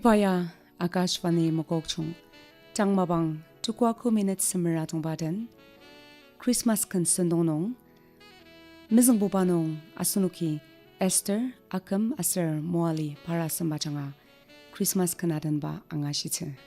Ipaya Akashvani Mokokchung Changmabang Tukwa Minute Simiratong Baden Christmas Kan Sundonong Mizang Bubanong Asunuki Esther Akum Moali Para Sambachanga Christmas Kanadan Ba Angashite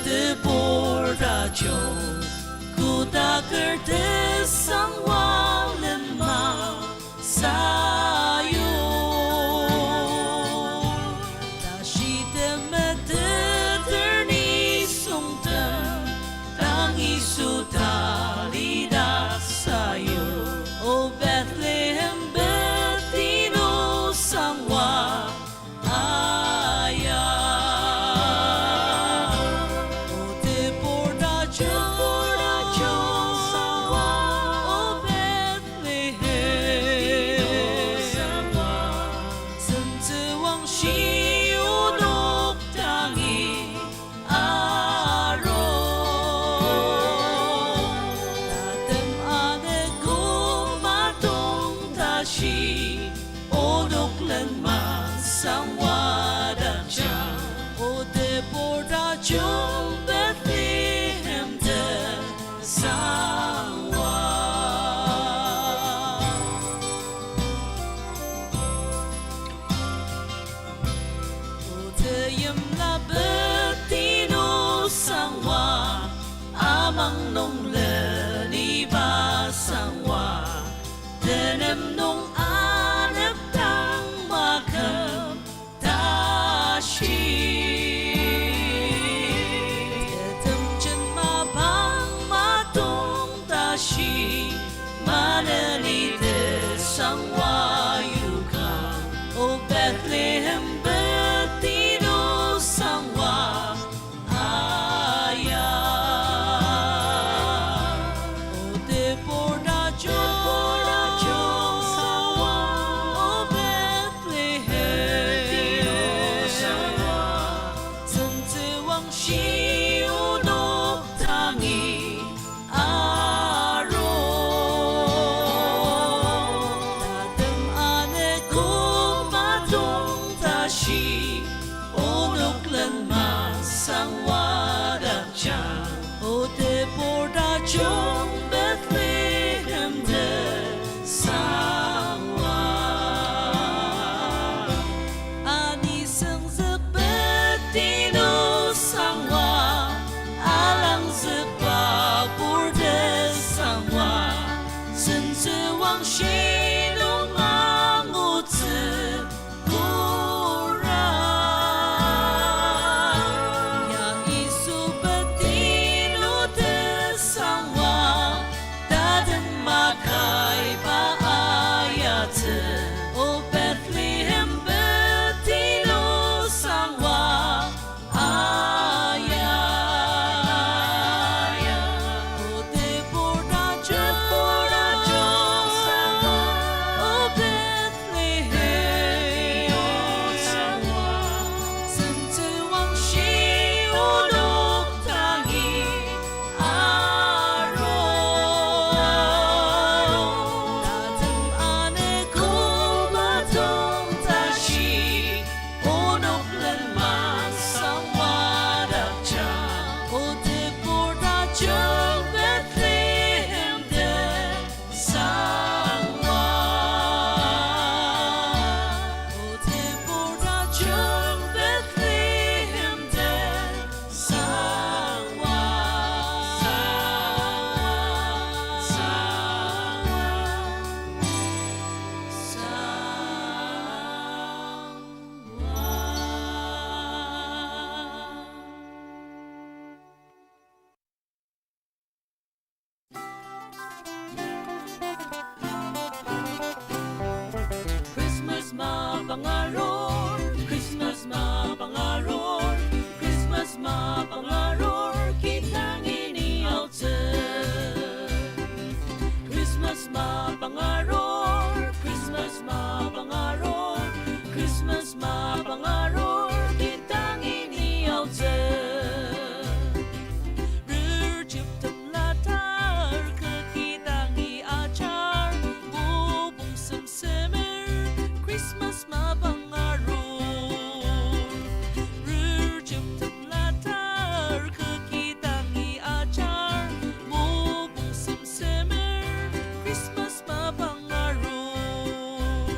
de borracho, kudaker de sangwa lemma sayo, dashi de meterni songten, tangi sutali da sayo, o Bethlehem betino sangwa. Nong le ni ba sang wa denem nong anep tang makam ta shi detem chen ma bang ma tong ta shi ma le ni de sang wa yu kam o Bethlehem betino sang wa Bethlehem de sangwa ani sang betino sangwa alang sebabur de sangwa sense wang shi nong mangu zi kura ya isu betino de sangwa makai ba ayat o Bethlehem betino sangwa aya o de borracho sangwa o Bethlehem sangwa sense wang shi o nok tangi mapangaror, Christmas mapangaror, kitang iniyaw Christmas mapangaror, Christmas mapangaror, Christmas mapangaror, kitang iniyaw Rujub latar kitang iachar, bubong semsemer, Christmas mapangaror. Rujub latar kitang iachar, bubong semsemer, Christmas mapangaror.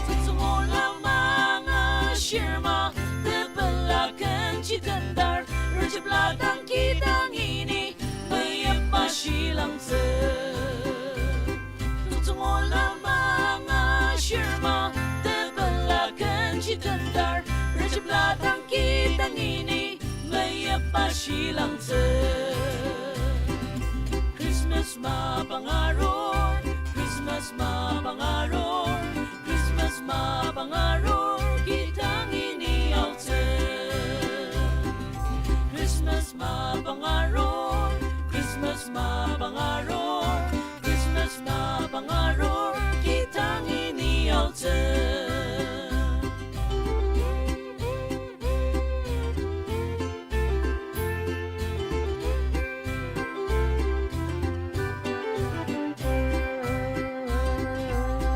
Tutsungola mga shirma, tepelakan citandar, Rujub latang kitang ini, mayapa silang Tutsungola mga shirma, tepelakan citandar, Rujub latang kitang ini, mayapa silang Christmas mapangaror, Christmas mapangaror, Christmas mapangaror, kitang iniyaw Christmas mapangaror, Christmas mapangaror, Christmas mapangaror, kitang iniyaw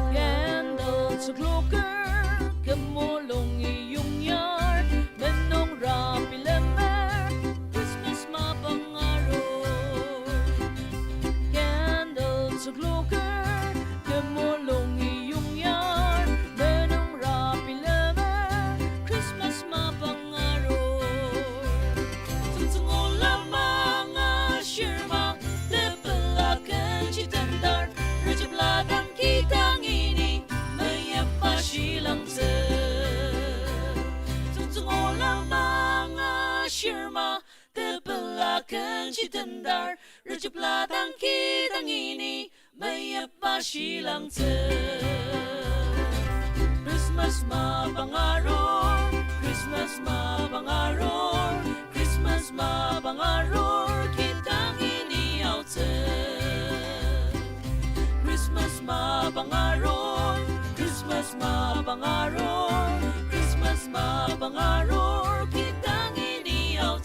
Candles sa kloker, kamulong iyong yard, menong rapi lemer, Christmas mapangaror. Candles sa kloker, kamulong iyong yard, menong rapi lemer, Christmas mapangaror. Tutsungola mga shirma, lepelakan citandar, Rujub latang kitang ini, mayapa silang Tutsungola mga shirma, lepelakan citandar, Rujub latang kitang ini, mayapa silang Christmas mapangaror, Christmas mapangaror, Christmas mapangaror, kitang iniyaw Christmas mapangaror, Christmas mapangaror, Christmas mapangaror, kitang iniyaw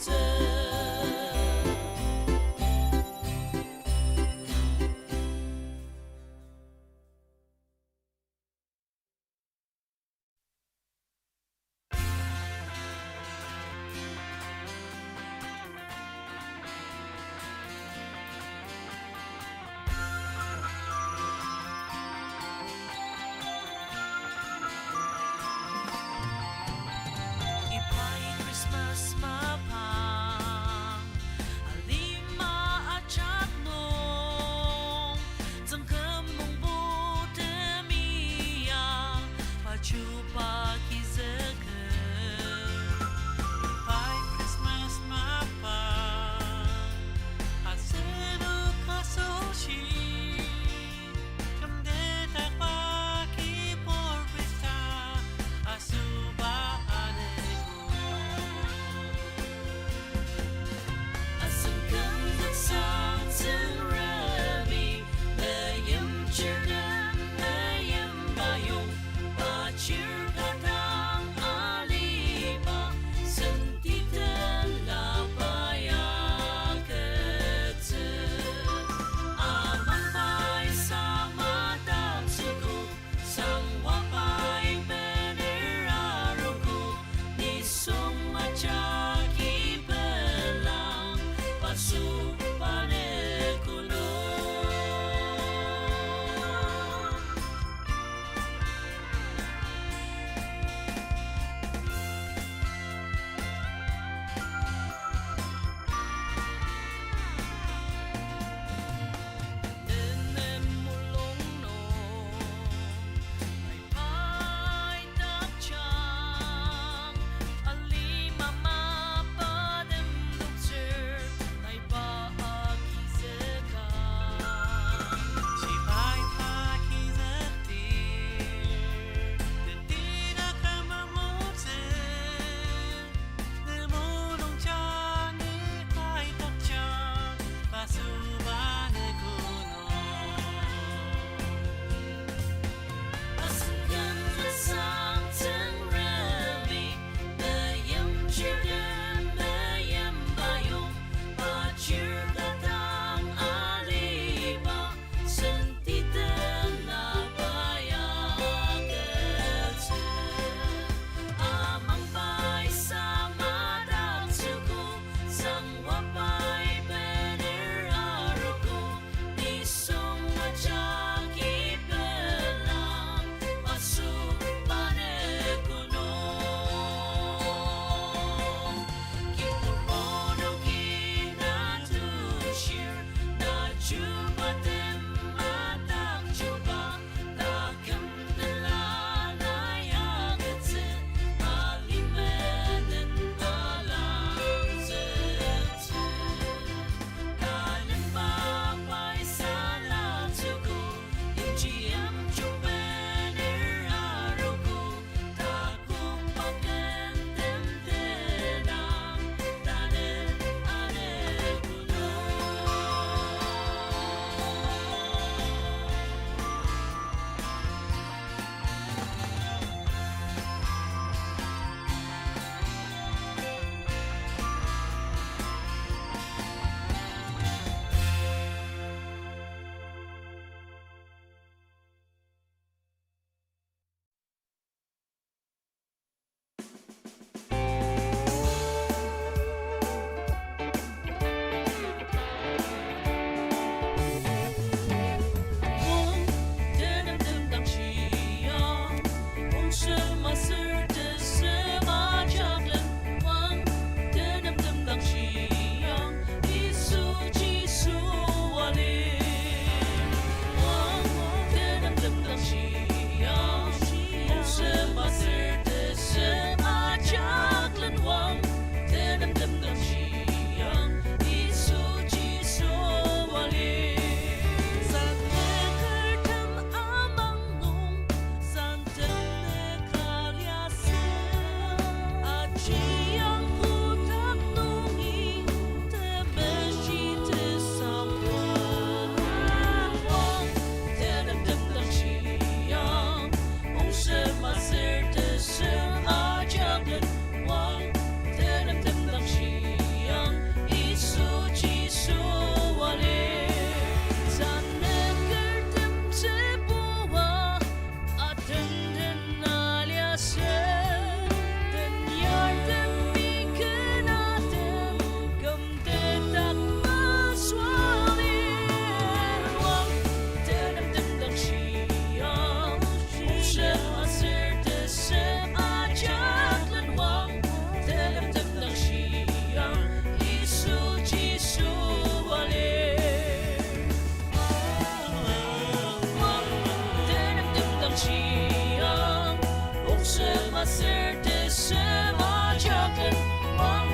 sema ser de sema jaken wang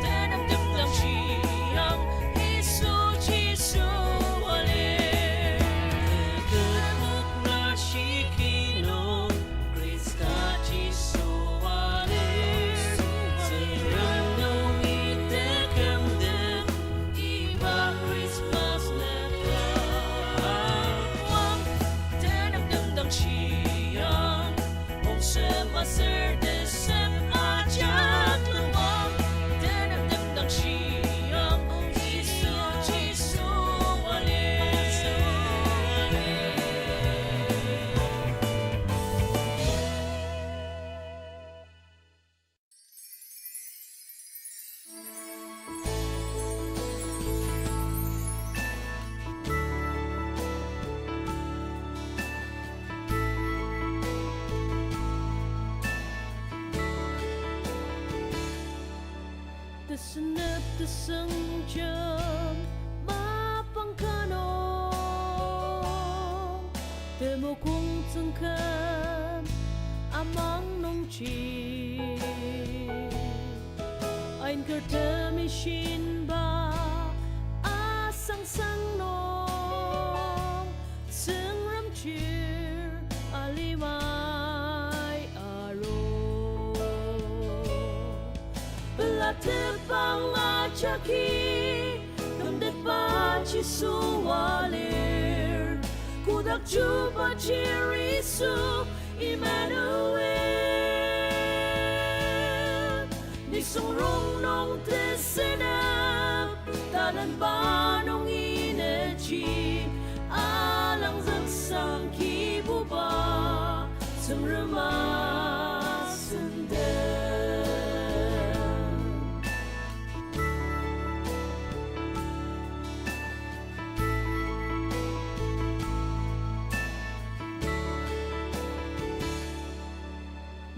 tenam dem lang chiang Isu Jisu wale gemuk na shikino Krista Jisu wale serang nong itekem dem iba Christmas na wang tenam dem lang chiang sema ser de sem ajak lumang tenam dem lang siyang Isu Jisu wale Tesenap tesengjam mapangkanong Temo kung tsengkam amang nong chi Ein kertemishin ba asang sang nong Tseng ram chir alimai aro Tepang achaki Kamdet pa chisuwalir Kudak chupa chirisu Emmanuel Nisong rong nong tesenap Tanan ba nong inechi Alang zaksang kibuba Sang remas sendel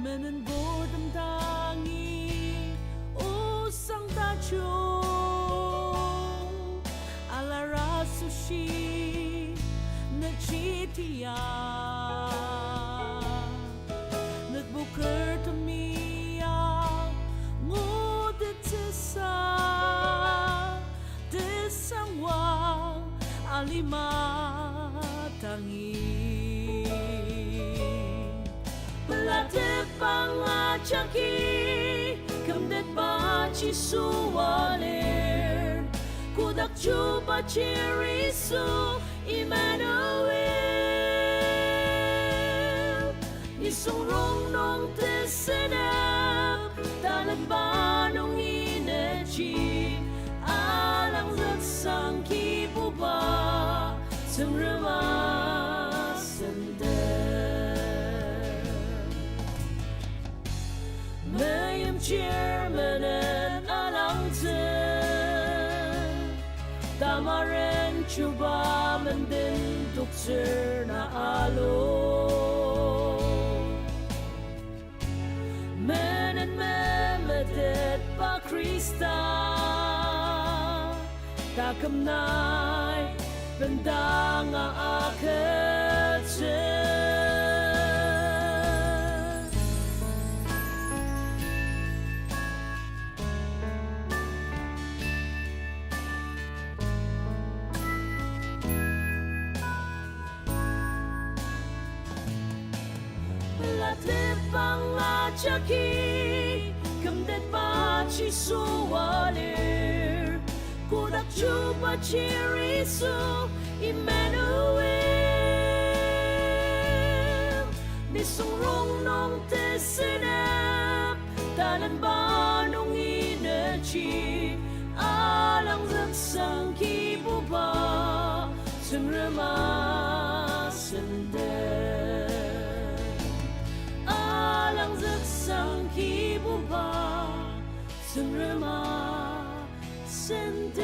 Menen bordem tangi usang tachong alara sushi nagchitiya nagbuker tamiya ngudet sa desangwang alima tangi Tepang achaki Kamdet pa chisuwalir Kudak chupa chirisu Emmanuel Nisong rong nong tesenap Tanan ba nong inechi Alang zaksang kibuba Sang remas sendel Mayam chairman and alangzen Tamaren chuba mendin tukser na alo Menen memedet pa Krista Takam nai bendang aketsen Tepang achaki Kamdet pa chisuwalir Kudak chupa chirisu Emmanuel Nisong rong nong tesenap Tanan ba nong inechi Alang zaksang kibuba Sang remas sendel Alang zaksang kibuba Sang remas sendel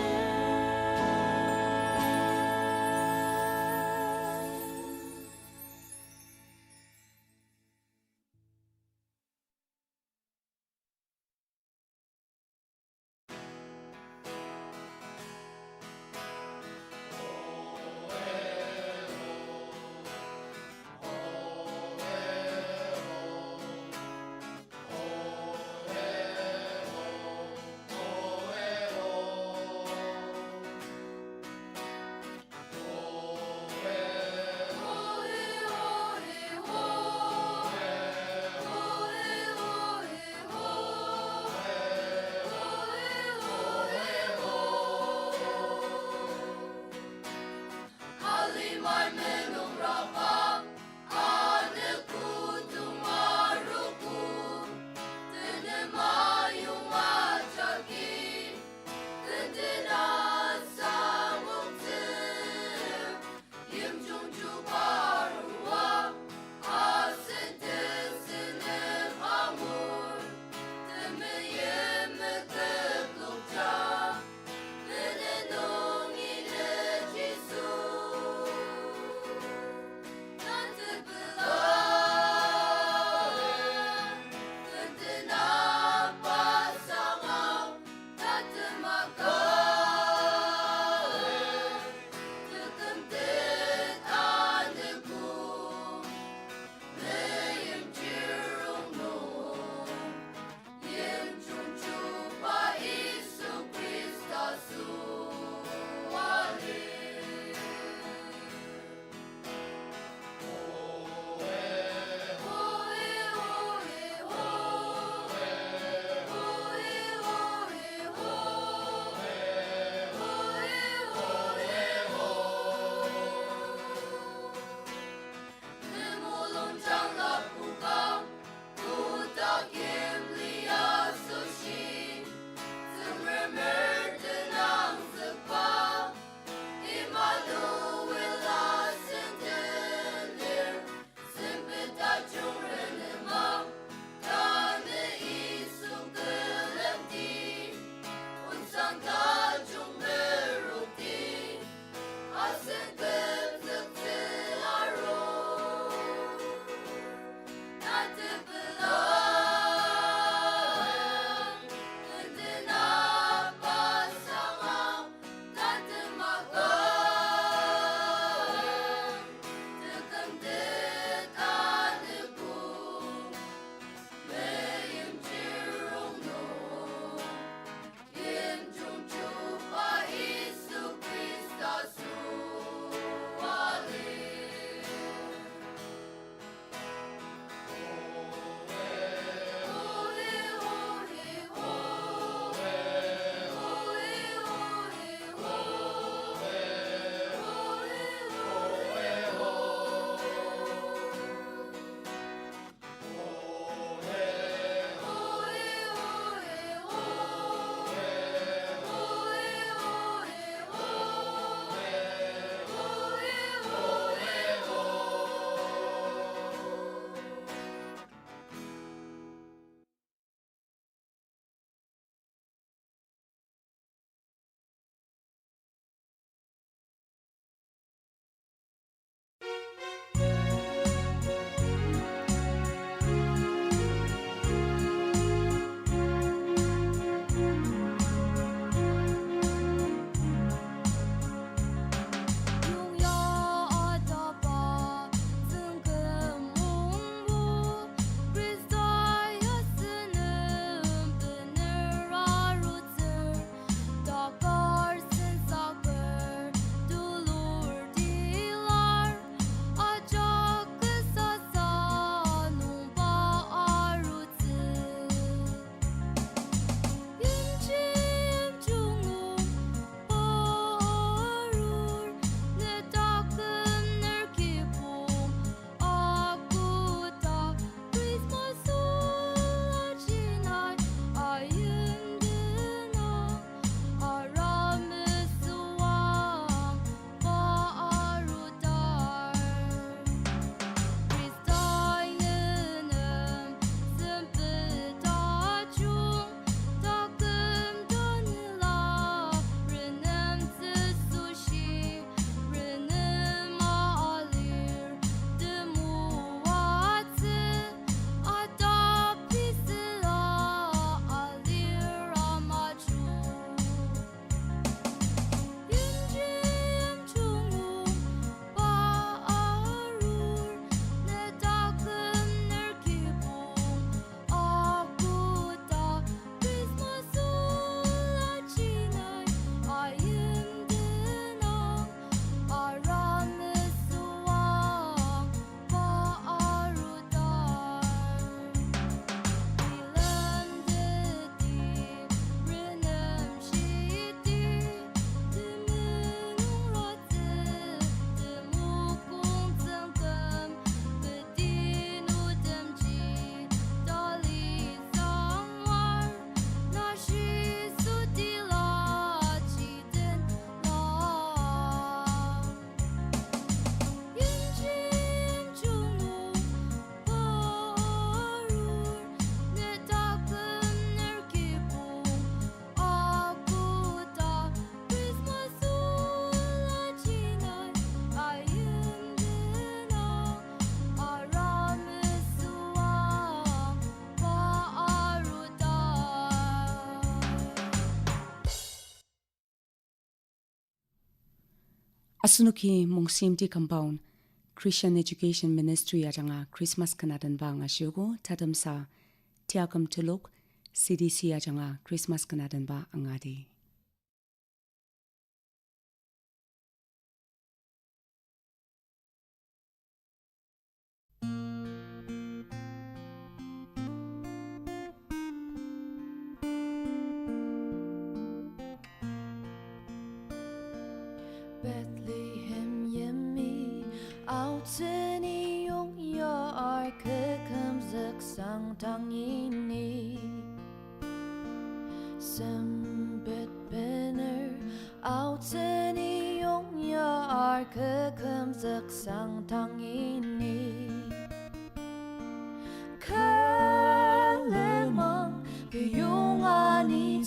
Asunuki mong CMT Compound Christian Education Ministry ajanga Christmas kanadan ba nga syugo tadamsa Tiakum tuluk CDC ajanga Christmas kanadan ba angadi. Bethlehem yummy out ni yung yar comes the sang tang ini Sambet banner out ni yung yar comes the sang tang ini Kalemang yung ani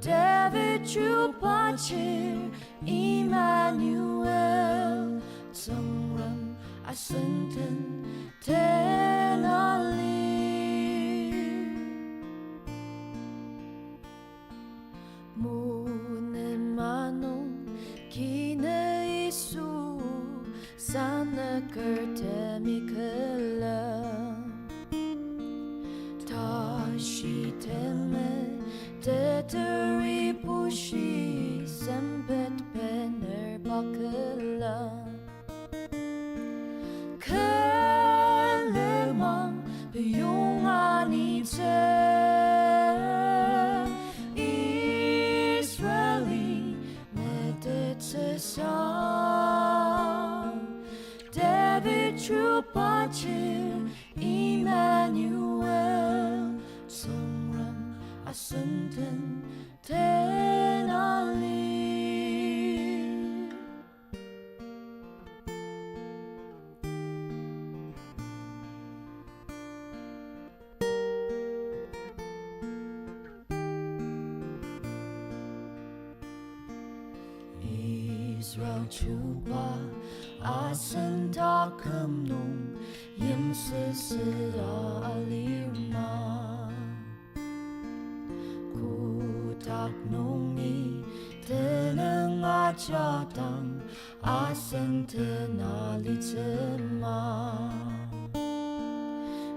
David Chupachir Emmanuel Songram Asuntan Tenali Munen Manon Kina Isu Sana Kertemikala Tashi teme teteri pushi sempet pener bakala Kalemang piyungani te Israeli medetesa David Chupachir Emmanuel Songram Asuntan Tenali Israel Chupa Asan Akum nung Yemsisira alirma Kutak nungi Tenang achatang Asan tenalitema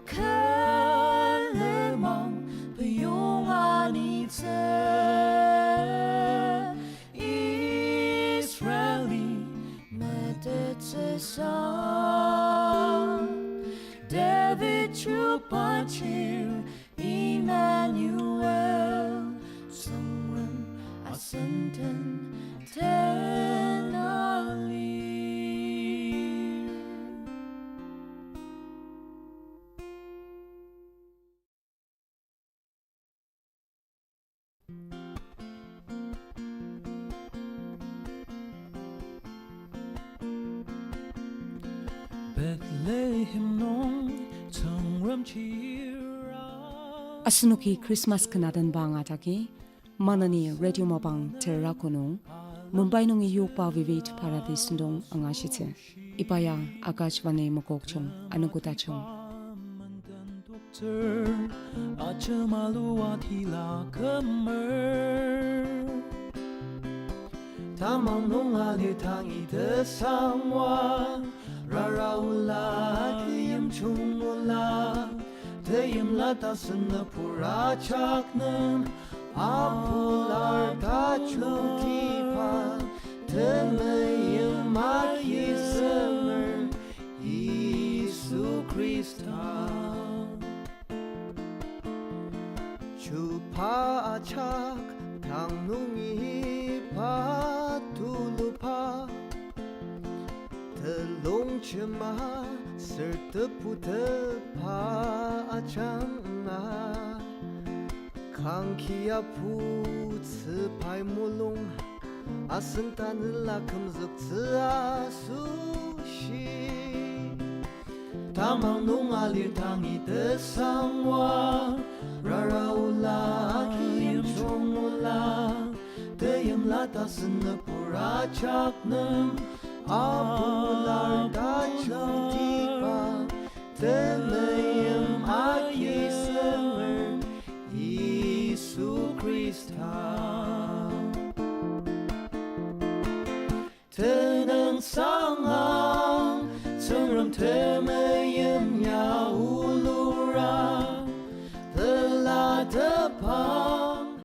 Kalemang Piyungani Israeli Medetesa David Chupachir Emmanuel Songram Asuntan Tenali Bethlehem nong Songram Chira Asunuki Christmas kanadan ba nga taki manani radio mabang terrakonong Mumbai nung iyupa vivit paradis ndong angashite ipaya akashvane mokokchong anugutachong Achamaluatila kamer Tamang nung alitangi de samwa Raraula kiyam chumula Tayim latasan na pura chaknam Apular kachutipa Temayim makisamer Isu Krista Chupa achak Tangnungi patulupa Telung cema serta puta pa achanga Kang kia pu pai mulung Asentan lakam zuk sushi Tamang nung alir tangi de samwa Raraula kiyam chungula Tayam latasan na pura chaknam Apular kachutipa Temayam เธอนั่งสร้างหางซึ่งรำเธอ